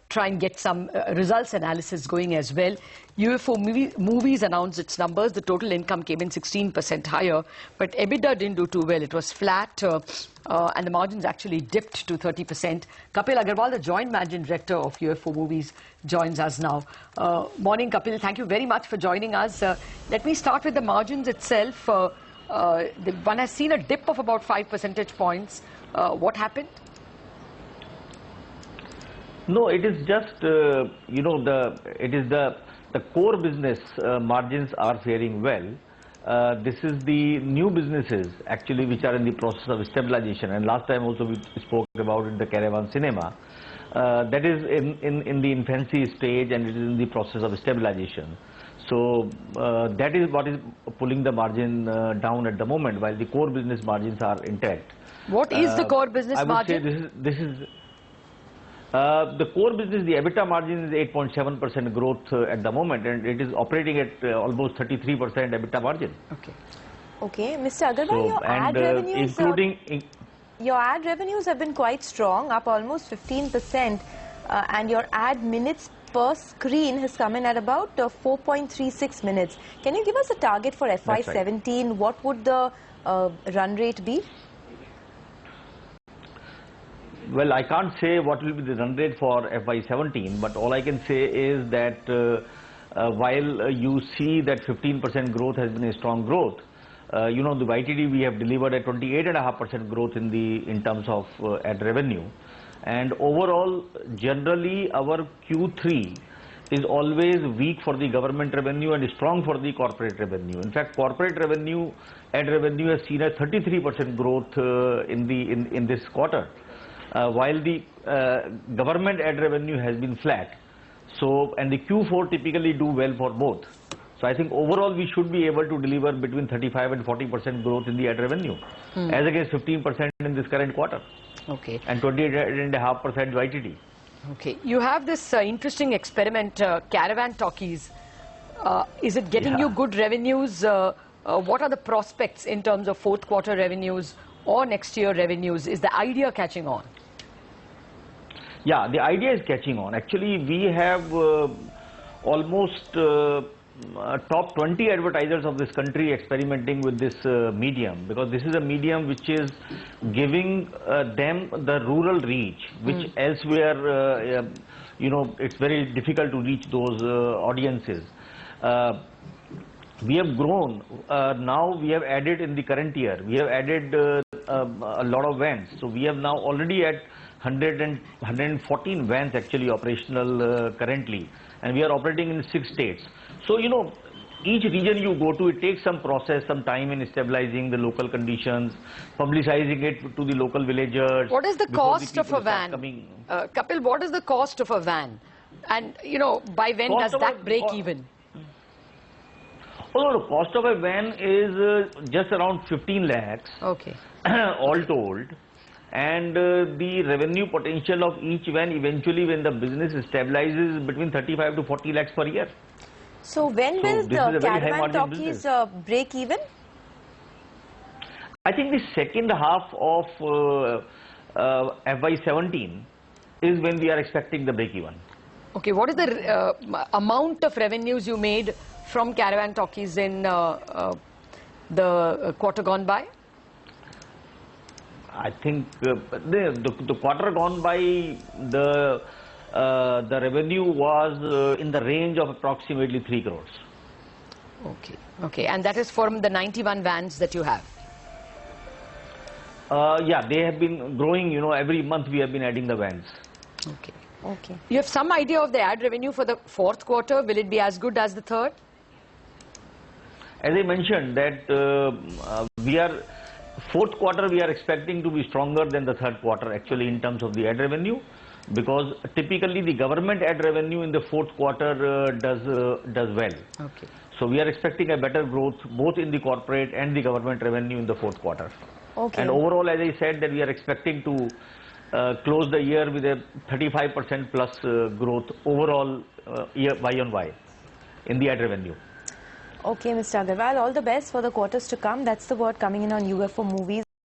try and get some results analysis going as well. UFO Moviez announced its numbers. The total income came in 16% higher, but EBITDA didn't do too well. It was flat, and the margins actually dipped to 30%. Kapil Agarwal, the Joint Managing Director of UFO Moviez, joins us now. Morning, Kapil. Thank you very much for joining us. Let me start with the margins itself. One has seen a dip of about 5 percentage points. What happened? No, it is just, the core business margins are faring well. This is the new businesses actually which are in the process of stabilization. And last time also we spoke about it, the Caravan Cinema. That is in the infancy stage and it is in the process of stabilization. So that is what is pulling the margin down at the moment, while the core business margins are intact. What is the core business margin? I would say this is the core business, the EBITDA margin is 8.7% growth at the moment, and it is operating at almost 33% EBITDA margin. Okay, Mr. Agarwal, your ad revenues have been quite strong, up almost 15%, and your ad minutes per screen has come in at about 4.36 minutes. Can you give us a target for FY17? Right. What would the run rate be? Well, I can't say what will be the run rate for FY17, but all I can say is that while you see that 15% growth has been a strong growth, the YTD we have delivered a 28.5% growth in terms of ad revenue, and overall generally our Q3 is always weak for the government revenue and strong for the corporate revenue. In fact, corporate revenue, ad revenue has seen a 33% growth in this quarter. While the government ad revenue has been flat, and the Q4 typically do well for both. So I think overall we should be able to deliver between 35 and 40% growth in the ad revenue, as against 15% in this current quarter. Okay. And 28.5% YTD. Okay. You have this interesting experiment, Caravan Talkies. Is it getting you good revenues? What are the prospects in terms of fourth quarter revenues or next year revenues? Is the idea catching on? Yeah, the idea is catching on. Actually, we have almost top 20 advertisers of this country experimenting with this medium, because this is a medium which is giving them the rural reach, which elsewhere, it's very difficult to reach those audiences. We have grown. Now we have added in the current year, we have added a lot of vans. So we have now already at 114 vans actually operational currently, and we are operating in 6 states. So each region you go to, it takes some process, some time in stabilizing the local conditions, publicizing it to the local villagers. What is the cost of a van? Kapil, what is the cost of a van? And by when does that break even? Oh, the cost of a van is just around 15 lakhs, all told. And the revenue potential of each van eventually, when the business stabilizes, is between 35 to 40 lakhs per year. So when will the Caravan Talkies break even? I think the second half of FY17 is when we are expecting the break even. Okay, what is the amount of revenues you made from Caravan Talkies in the quarter gone by? I think the quarter gone by, the revenue was in the range of approximately 3 crores. Okay, and that is from the 91 vans that you have? Yeah, they have been growing, every month we have been adding the vans. Okay. You have some idea of the ad revenue for the fourth quarter? Will it be as good as the third? As I mentioned that fourth quarter we are expecting to be stronger than the third quarter actually in terms of the ad revenue, because typically the government ad revenue in the fourth quarter does well. So we are expecting a better growth both in the corporate and the government revenue in the fourth quarter. And overall, as I said, that we are expecting to close the year with a 35% plus growth overall year Y-on-Y in the ad revenue. Okay, Mr. Agarwal, all the best for the quarters to come. That's the word coming in on UFO Moviez.